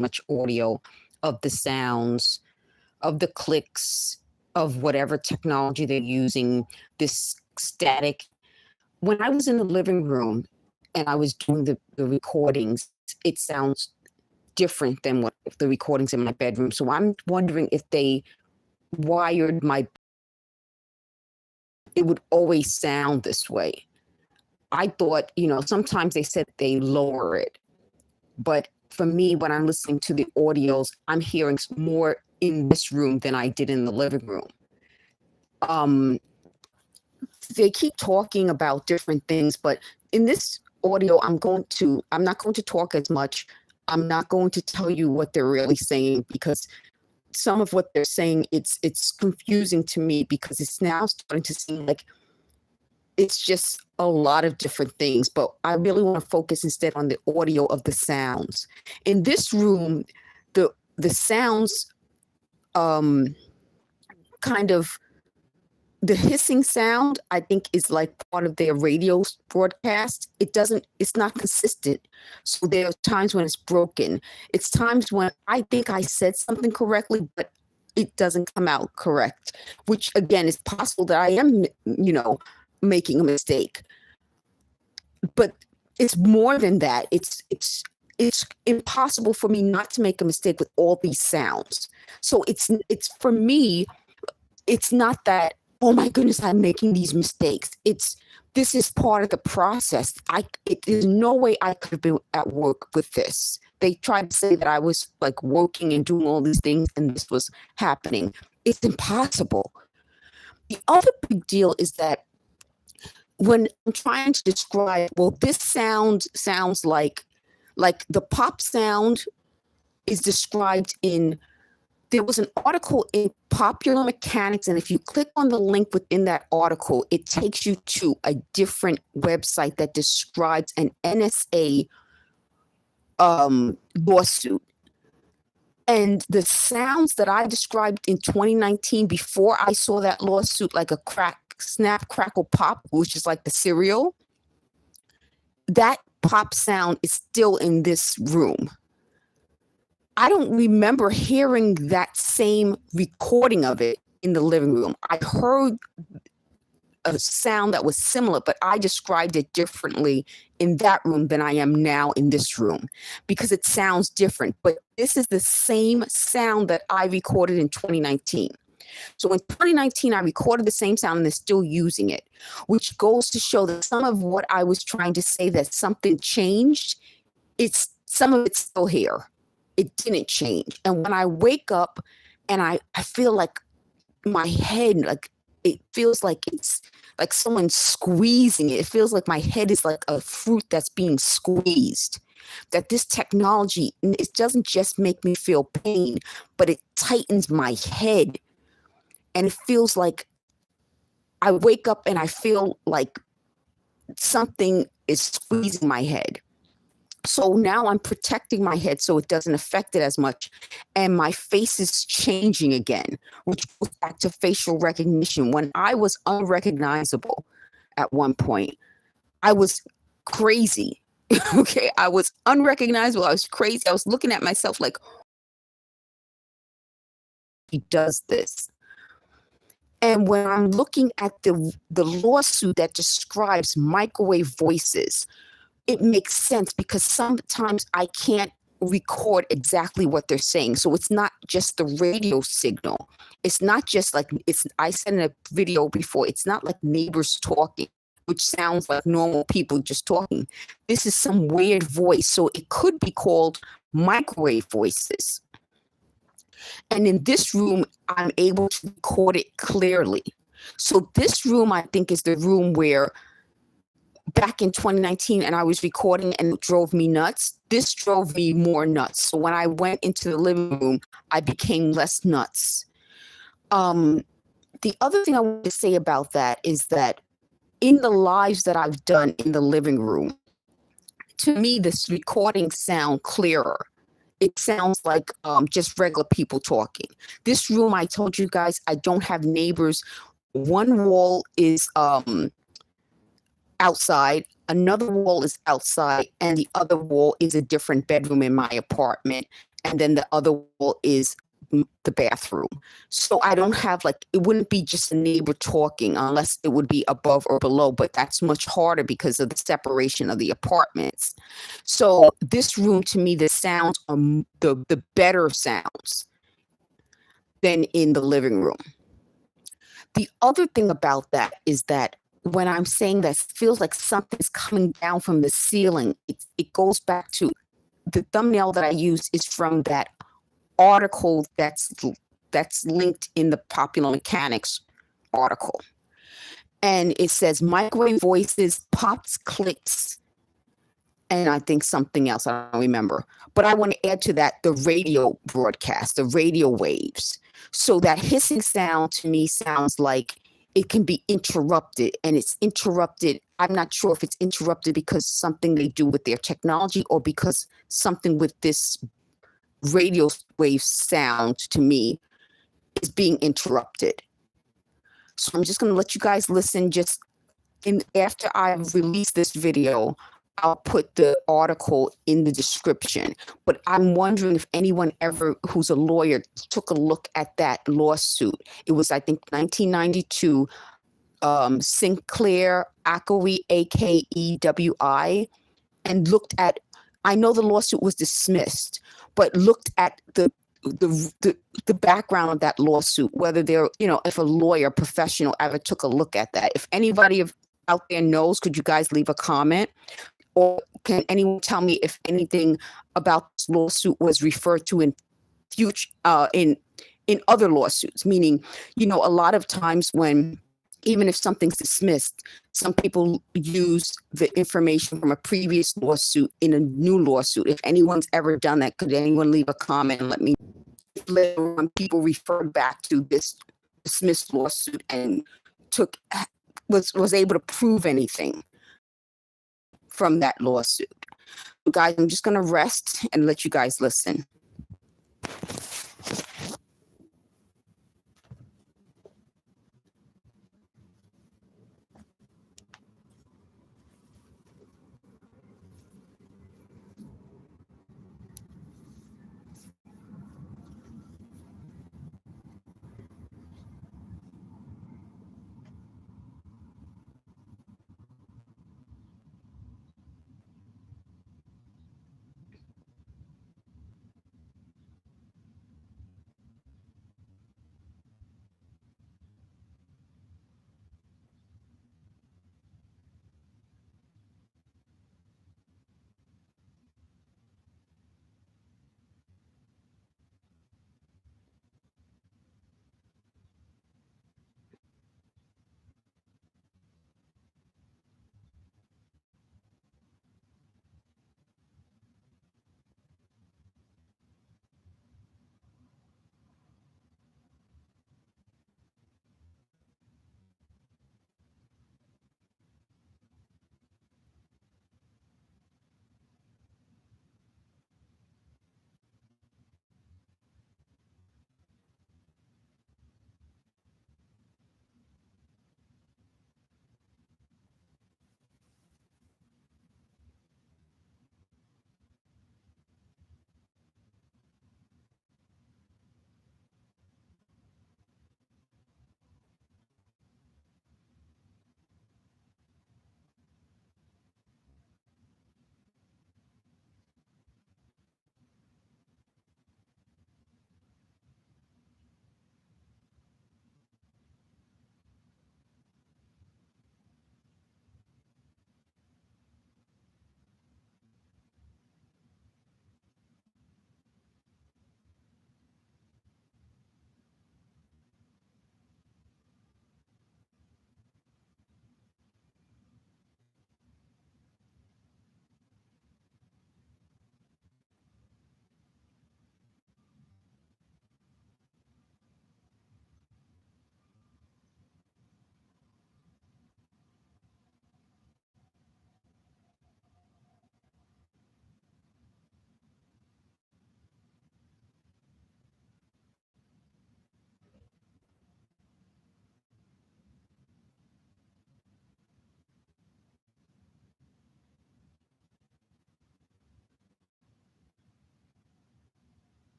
much audio of the sounds, of the clicks, of whatever technology they're using, this static. When I was in the living room and I was doing the recordings, it sounds different than what the recordings in my bedroom. So I'm wondering if they wired my, it would always sound this way. I thought, sometimes they said they lower it, but for me, when I'm listening to the audios, I'm hearing more in this room than I did in the living room. They keep talking about different things, but in this audio, I'm not going to talk as much. I'm not going to tell you what they're really saying, because some of what they're saying, it's confusing to me, because it's now starting to seem like it's just a lot of different things. But I really want to focus instead on the audio of the sounds. In this room, the sounds, kind of, the hissing sound, I think, is like part of their radio broadcast. It's not consistent. So there are times when it's broken. It's times when I think I said something correctly, but it doesn't come out correct, which again, is possible that I am, making a mistake. But it's more than that. It's impossible for me not to make a mistake with all these sounds. So it's for me, it's not that, oh my goodness, I'm making these mistakes. This is part of the process. There's no way I could have been at work with this. They tried to say that I was like working and doing all these things and this was happening. It's impossible. The other big deal is that when I'm trying to describe, well, this sounds like the pop sound is described in, there was an article in Popular Mechanics, and if you click on the link within that article, it takes you to a different website that describes an NSA lawsuit. And the sounds that I described in 2019 before I saw that lawsuit, like a snap, crackle, pop, which is like the cereal, that pop sound is still in this room. I don't remember hearing that same recording of it in the living room. I heard a sound that was similar, but I described it differently in that room than I am now in this room, because it sounds different. But this is the same sound that I recorded in 2019. So in 2019, I recorded the same sound and they're still using it, which goes to show that some of what I was trying to say, that something changed, some of it's still here. It didn't change. And when I wake up and I feel like my head, like it feels like it's like someone squeezing it. It feels like my head is like a fruit that's being squeezed. That this technology, it doesn't just make me feel pain, but it tightens my head. And it feels like I wake up and I feel like something is squeezing my head. So now I'm protecting my head so it doesn't affect it as much. And my face is changing again, which goes back to facial recognition. When I was unrecognizable at one point, I was crazy. Okay, I was unrecognizable. I was crazy. I was looking at myself like, he does this. And when I'm looking at the lawsuit that describes microwave voices, it makes sense, because sometimes I can't record exactly what they're saying. So it's not just the radio signal. It's not just like, I said in a video before, it's not like neighbors talking, which sounds like normal people just talking. This is some weird voice. So it could be called microwave voices. And in this room, I'm able to record it clearly. So this room, I think, is the room where back in 2019 and I was recording and it drove me nuts. This drove me more nuts. So when I went into the living room, I became less nuts. The other thing I want to say about that is that in the lives that I've done in the living room, to me, this recording sound clearer. It sounds like just regular people talking. This room, I told you guys, I don't have neighbors. One wall is outside, another wall is outside, and the other wall is a different bedroom in my apartment. and then the other wall is the bathroom. So I don't have like, it wouldn't be just a neighbor talking unless it would be above or below, but that's much harder because of the separation of the apartments. So this room, to me, the sounds are the better sounds than in the living room. The other thing about that is that when I'm saying that feels like something's coming down from the ceiling, it goes back to the thumbnail that I use is from that article that's linked in the Popular Mechanics article. And it says microwave voices, pops, clicks, and I think something else, I don't remember. But I want to add to that the radio broadcast, the radio waves. So that hissing sound to me sounds like it can be interrupted, and it's interrupted. I'm not sure if it's interrupted because something they do with their technology or because something with this radio wave sound to me is being interrupted. So I'm just going to let you guys listen. Just after I release this video, I'll put the article in the description. But I'm wondering if anyone ever who's a lawyer took a look at that lawsuit. It was, I think, 1992. Clair Akewi, Akewi, and looked at. I know the lawsuit was dismissed, but looked at the background of that lawsuit, whether they're, if a lawyer professional ever took a look at that. If anybody out there knows, could you guys leave a comment? Or can anyone tell me if anything about this lawsuit was referred to in future, in other lawsuits? Meaning, a lot of times when, even if something's dismissed, some people use the information from a previous lawsuit in a new lawsuit. If anyone's ever done that, could anyone leave a comment and let me know if later on people refer back to this dismissed lawsuit and was able to prove anything from that lawsuit. Guys, I'm just going to rest and let you guys listen.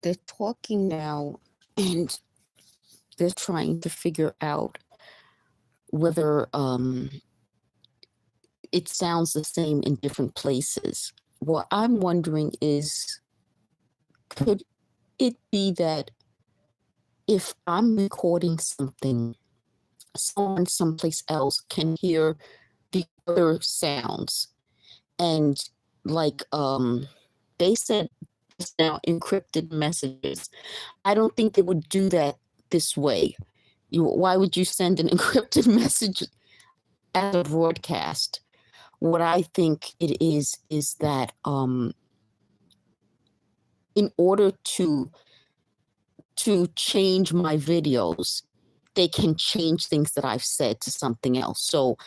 they're talking now, and they're trying to figure out whether it sounds the same in different places. What I'm wondering is, could it be that if I'm recording something, someone someplace else can hear the other sounds? And like they said just now, encrypted messages. I don't think they would do that this way. Why would you send an encrypted message as a broadcast? What I think it is that in order to change my videos, they can change things that I've said to something else. So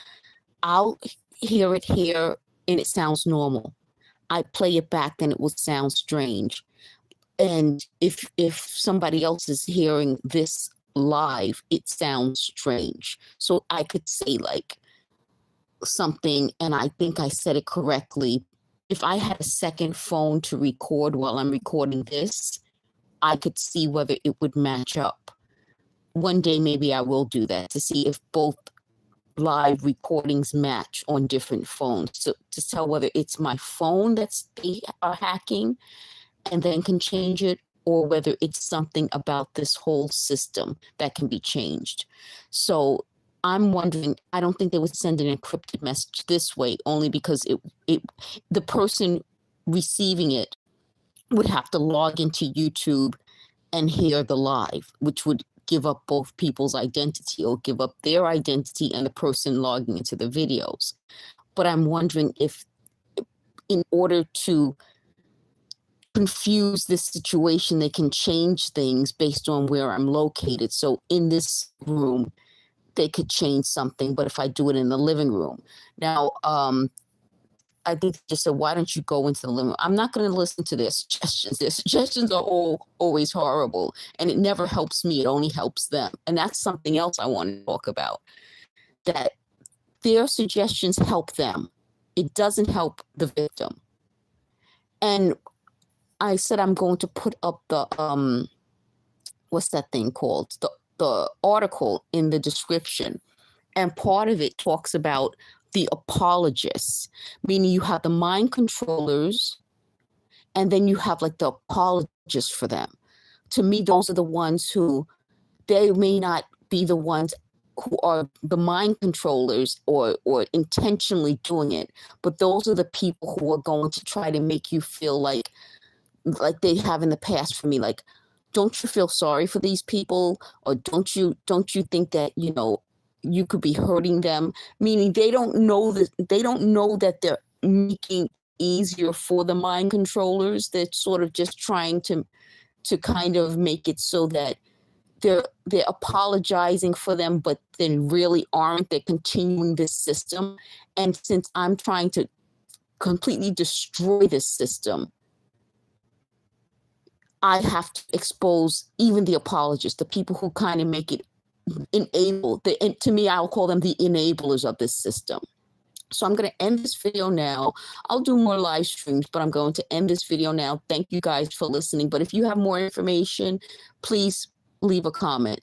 I'll hear it here and it sounds normal. I play it back and it will sound strange. And if somebody else is hearing this live, it sounds strange. So I could say like something and I think I said it correctly. If I had a second phone to record while I'm recording this, I could see whether it would match up. One day maybe I will do that to see if both live recordings match on different phones, to tell whether it's my phone that's they are hacking and then can change it, or whether it's something about this whole system that can be changed. So I'm wondering, I don't think they would send an encrypted message this way, only because the person receiving it would have to log into YouTube and hear the live, which would give up both people's identity, or give up their identity and the person logging into the videos. But I'm wondering if, in order to confuse this situation, they can change things based on where I'm located. So in this room, they could change something, but if I do it in the living room. Now, I think they just said, why don't you go into the living room? I'm not going to listen to their suggestions. Their suggestions are always horrible, and it never helps me. It only helps them. And that's something else I want to talk about, that their suggestions help them. It doesn't help the victim. And I said I'm going to put up the, what's that thing called? The article in the description. And part of it talks about the apologists, meaning you have the mind controllers, and then you have like the apologists for them. To me, those are the ones who, they may not be the ones who are the mind controllers or intentionally doing it, but those are the people who are going to try to make you feel like they have in the past for me, like, don't you feel sorry for these people? Or don't you think that, you could be hurting them? Meaning they don't know that they're making easier for the mind controllers. They're sort of just trying to kind of make it so that they're apologizing for them, but then really aren't. They're continuing this system. And since I'm trying to completely destroy this system, I have to expose even the apologists, the people who kind of make it enable. To me, I'll call them the enablers of this system. So I'm going to end this video now. I'll do more live streams, but I'm going to end this video now. Thank you guys for listening. But if you have more information, please leave a comment.